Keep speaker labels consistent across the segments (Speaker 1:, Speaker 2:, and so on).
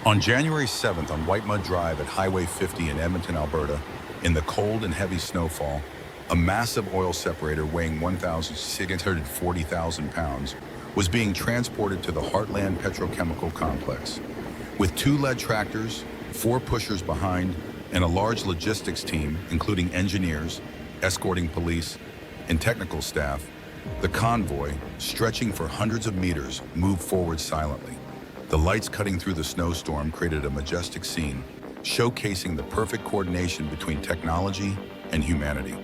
Speaker 1: On January 7th on White Mud Drive at Highway 50 in Edmonton, Alberta, in the cold and heavy snowfall, a massive oil separator weighing 1,640,000 pounds was being transported to the Heartland Petrochemical Complex. With 2 lead tractors, 4 pushers behind, and a large logistics team, including engineers, escorting police, and technical staff, the convoy, stretching for hundreds of meters, moved forward silently. The lights cutting through the snowstorm created a majestic scene, showcasing the perfect coordination between technology and humanity.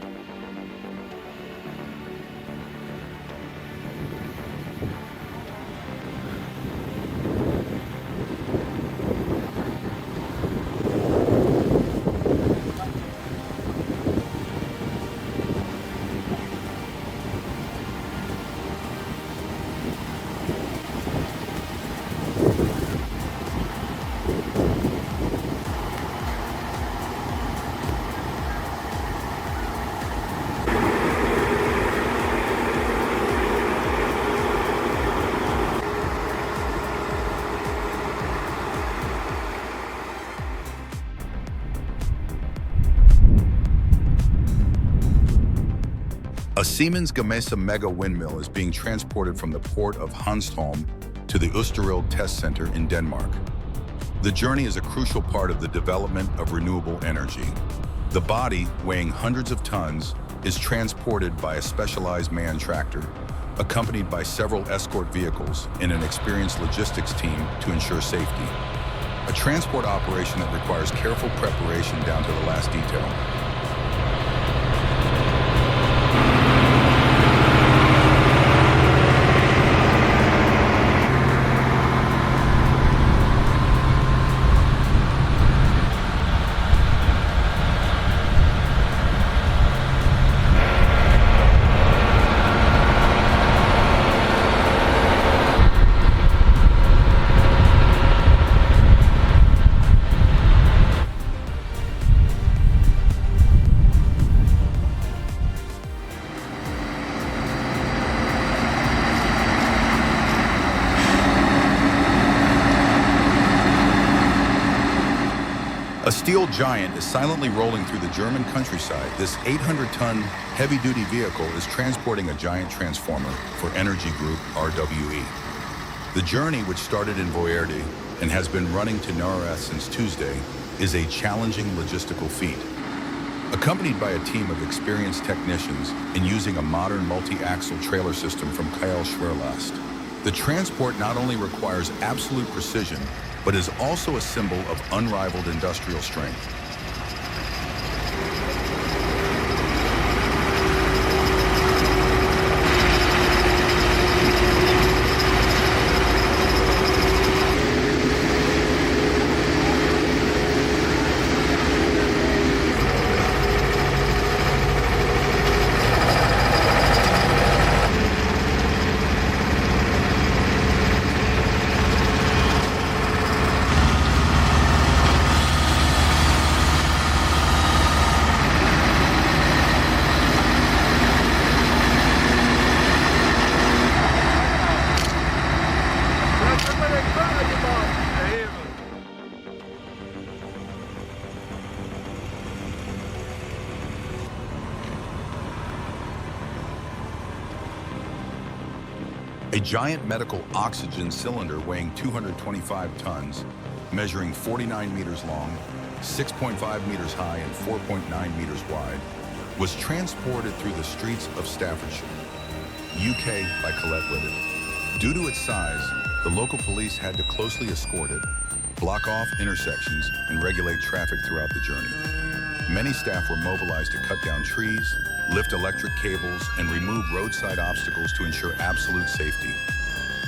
Speaker 1: A Siemens Gamesa mega windmill is being transported from the port of Hanstholm to the Østerild Test Center in Denmark. The journey is a crucial part of the development of renewable energy. The body, weighing hundreds of tons, is transported by a specialized manned tractor, accompanied by several escort vehicles and an experienced logistics team to ensure safety. A transport operation that requires careful preparation down to the last detail. A steel giant is silently rolling through the German countryside. This 800-ton heavy-duty vehicle is transporting a giant transformer for Energy Group RWE. The journey, which started in Voerde and has been running to Nareth since Tuesday, is a challenging logistical feat. Accompanied by a team of experienced technicians and using a modern multi-axle trailer system from Kyle Schwerlast, the transport not only requires absolute precision, but is also a symbol of unrivaled industrial strength. A giant medical oxygen cylinder weighing 225 tons, measuring 49 meters long, 6.5 meters high, and 4.9 meters wide, was transported through the streets of Staffordshire, UK by Colette Whitted. Due to its size, the local police had to closely escort it, block off intersections, and regulate traffic throughout the journey. Many staff were mobilized to cut down trees, lift electric cables, and remove roadside obstacles to ensure absolute safety.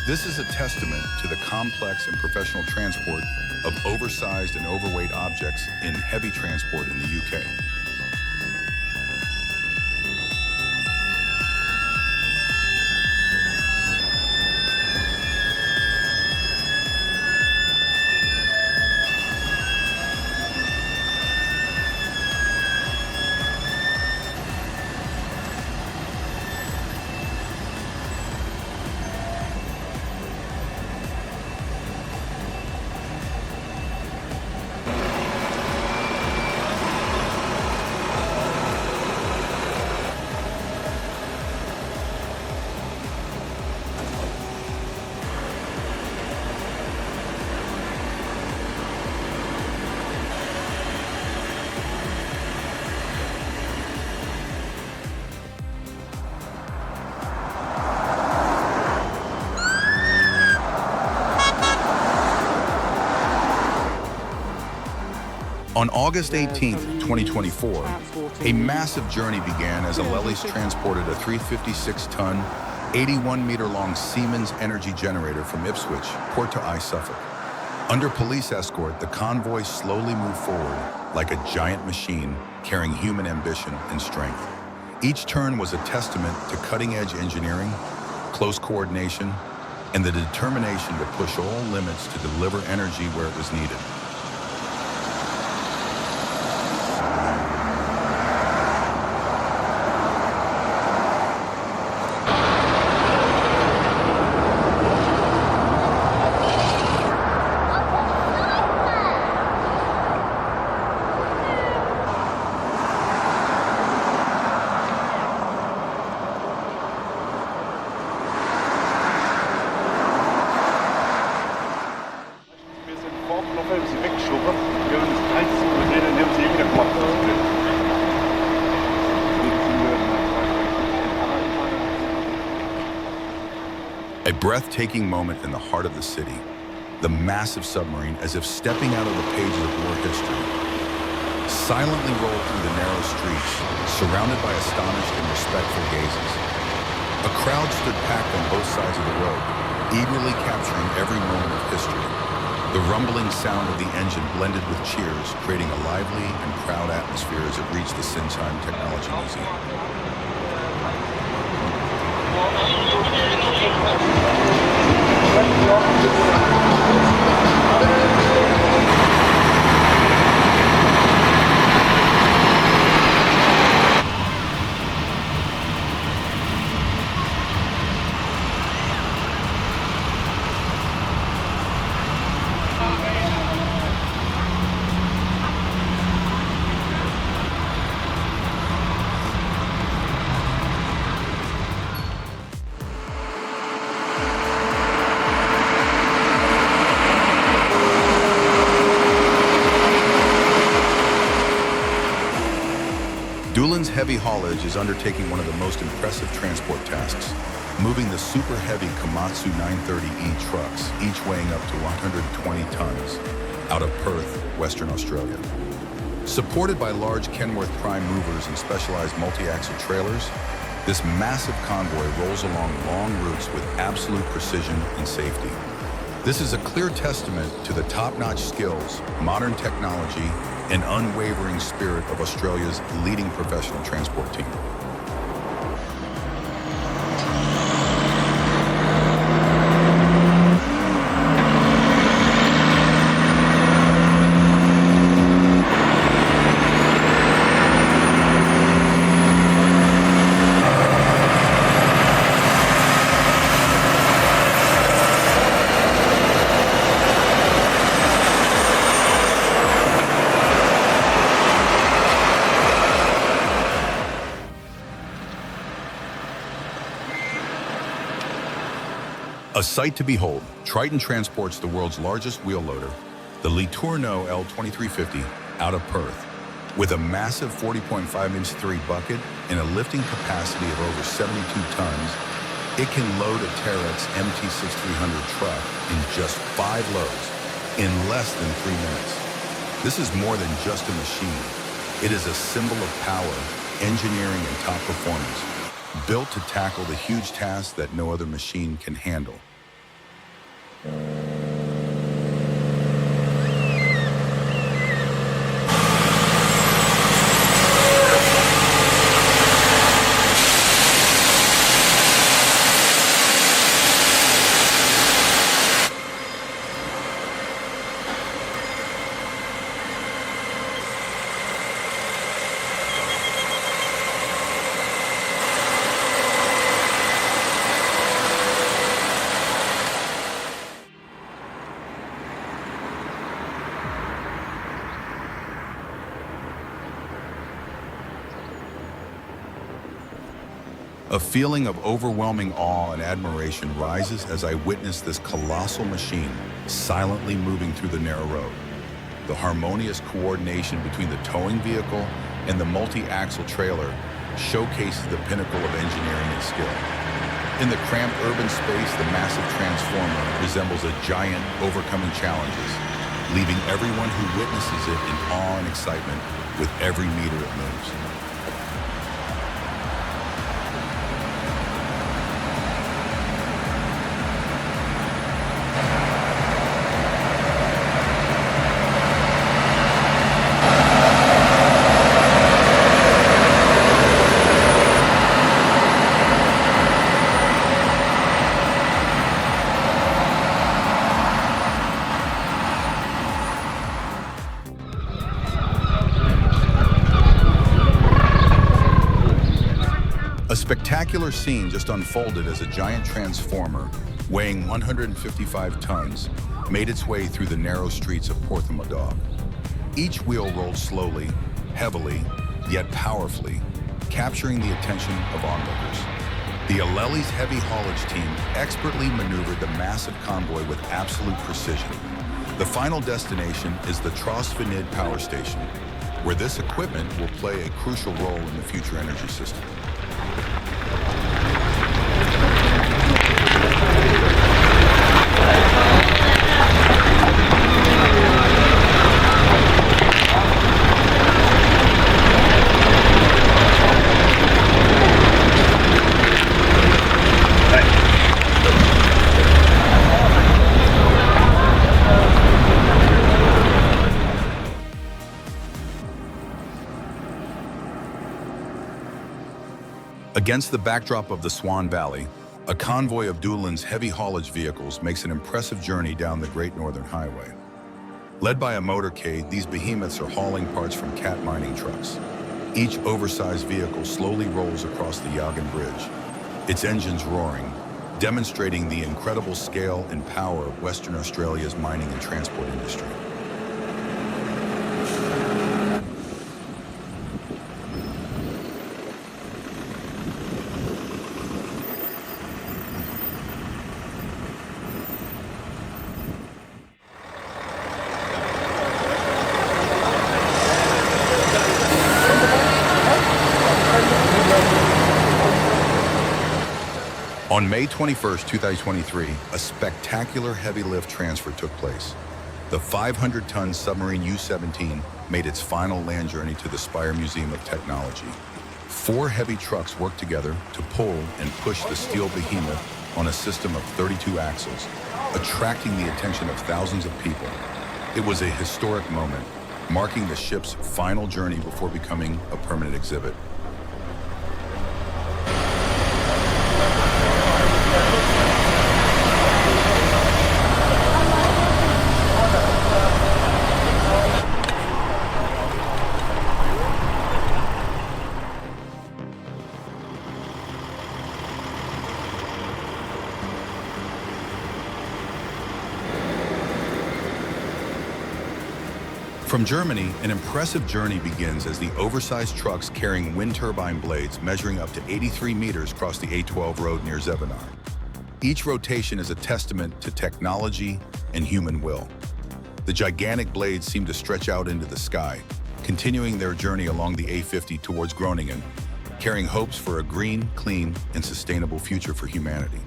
Speaker 1: This is a testament to the complex and professional transport of oversized and overweight objects in heavy transport in the UK. On August 18, 2024, a massive journey began as Alelis transported a 356-ton, 81-meter-long Siemens energy generator from Ipswich, Port to Eye, Suffolk. Under police escort, the convoy slowly moved forward like a giant machine carrying human ambition and strength. Each turn was a testament to cutting-edge engineering, close coordination, and the determination to push all limits to deliver energy where it was needed. A breathtaking moment in the heart of the city, the massive submarine, as if stepping out of the pages of war history, silently rolled through the narrow streets, surrounded by astonished and respectful gazes. A crowd stood packed on both sides of the road, eagerly capturing every moment of history. The rumbling sound of the engine blended with cheers, creating a lively and proud atmosphere as it reached the Sinsheim Technology Museum. Doolin's heavy haulage is undertaking one of the most impressive transport tasks, moving the super heavy Komatsu 930E trucks, each weighing up to 120 tons, out of Perth, Western Australia. Supported by large Kenworth prime movers and specialized multi-axle trailers, this massive convoy rolls along long routes with absolute precision and safety. This is a clear testament to the top-notch skills, modern technology, and unwavering spirit of Australia's leading professional transport team. A sight to behold, Triton transports the world's largest wheel loader, the Letourneau L2350, out of Perth. With a massive 40.5-inch 3 bucket and a lifting capacity of over 72 tons, it can load a Terex MT6300 truck in just 5 loads, in less than 3 minutes. This is more than just a machine. It is a symbol of power, engineering, and top performance, built to tackle the huge tasks that no other machine can handle. A feeling of overwhelming awe and admiration rises as I witness this colossal machine silently moving through the narrow road. The harmonious coordination between the towing vehicle and the multi-axle trailer showcases the pinnacle of engineering and skill. In the cramped urban space, the massive transformer resembles a giant overcoming challenges, leaving everyone who witnesses it in awe and excitement with every meter it moves. A spectacular scene just unfolded as a giant transformer, weighing 155 tons, made its way through the narrow streets of Porthmadog. Each wheel rolled slowly, heavily, yet powerfully, capturing the attention of onlookers. The Aleli's heavy haulage team expertly maneuvered the massive convoy with absolute precision. The final destination is the Trosvenid power station, where this equipment will play a crucial role in the future energy system. Against the backdrop of the Swan Valley, a convoy of Doolin's heavy haulage vehicles makes an impressive journey down the Great Northern Highway. Led by a motorcade, these behemoths are hauling parts from cat mining trucks. Each oversized vehicle slowly rolls across the Yagan Bridge, its engines roaring, demonstrating the incredible scale and power of Western Australia's mining and transport industry. On May 21, 2023, a spectacular heavy lift transfer took place. The 500-ton submarine U-17 made its final land journey to the Spire Museum of Technology. 4 heavy trucks worked together to pull and push the steel behemoth on a system of 32 axles, attracting the attention of thousands of people. It was a historic moment, marking the ship's final journey before becoming a permanent exhibit. From Germany, an impressive journey begins as the oversized trucks carrying wind turbine blades measuring up to 83 meters cross the A12 road near Zevenaar. Each rotation is a testament to technology and human will. The gigantic blades seem to stretch out into the sky, continuing their journey along the A50 towards Groningen, carrying hopes for a green, clean, and sustainable future for humanity.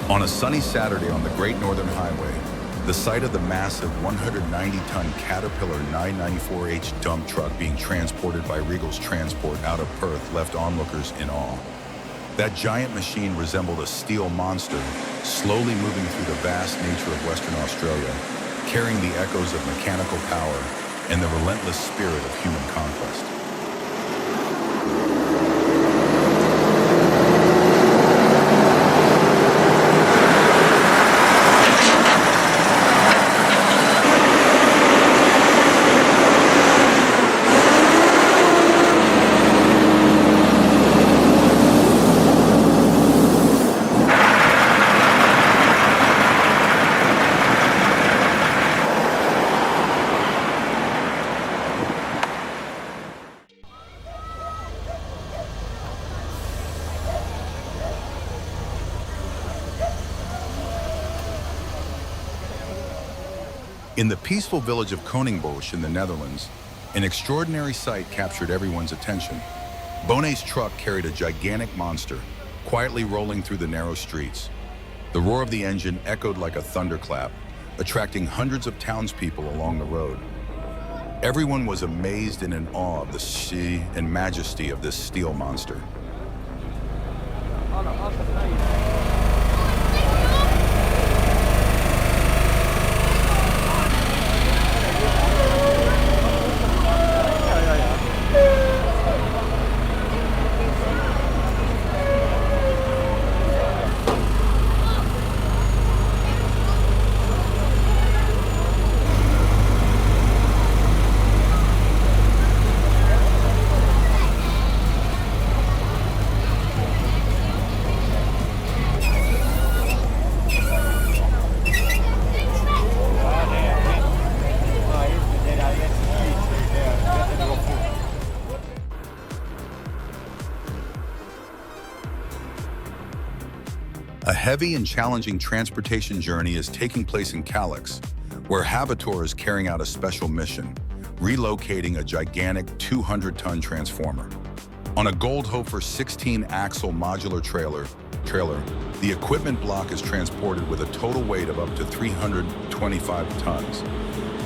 Speaker 1: On a sunny Saturday on the Great Northern Highway, the sight of the massive 190-ton Caterpillar 994H dump truck being transported by Regal's Transport out of Perth left onlookers in awe. That giant machine resembled a steel monster, slowly moving through the vast nature of Western Australia, carrying the echoes of mechanical power and the relentless spirit of human conquest. In the peaceful village of Koningbos in the Netherlands, an extraordinary sight captured everyone's attention. Bonet's truck carried a gigantic monster, quietly rolling through the narrow streets. The roar of the engine echoed like a thunderclap, attracting hundreds of townspeople along the road. Everyone was amazed and in awe of the sea and majesty of this steel monster. A heavy and challenging transportation journey is taking place in Calix, where Habitor is carrying out a special mission, relocating a gigantic 200-ton transformer. On a Goldhofer 16-axle modular trailer, the equipment block is transported with a total weight of up to 325 tons.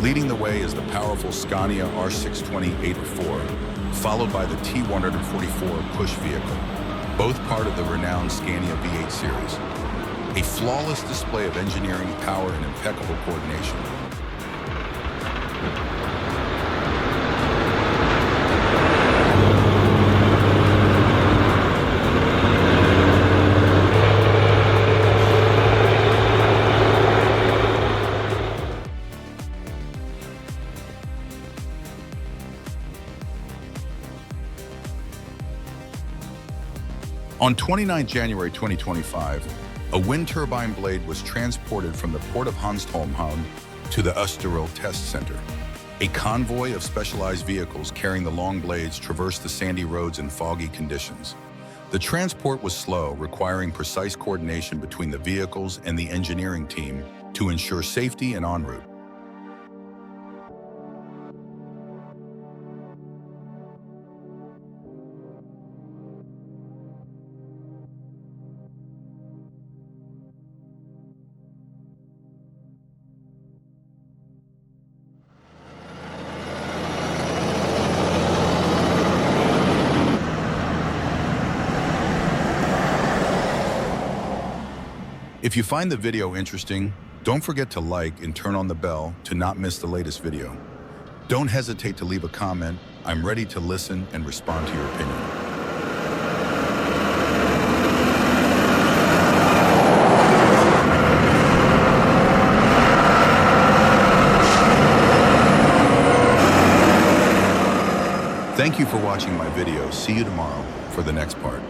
Speaker 1: Leading the way is the powerful Scania R620-84, followed by the T144 push vehicle, both part of the renowned Scania V8 series. A flawless display of engineering power and impeccable coordination. On 29 January 2025, a wind turbine blade was transported from the port of Hanstholm to the Oosterweel Test Center. A convoy of specialized vehicles carrying the long blades traversed the sandy roads in foggy conditions. The transport was slow, requiring precise coordination between the vehicles and the engineering team to ensure safety and en route. If you find the video interesting, don't forget to like and turn on the bell to not miss the latest video. Don't hesitate to leave a comment. I'm ready to listen and respond to your opinion. Thank you for watching my video. See you tomorrow for the next part.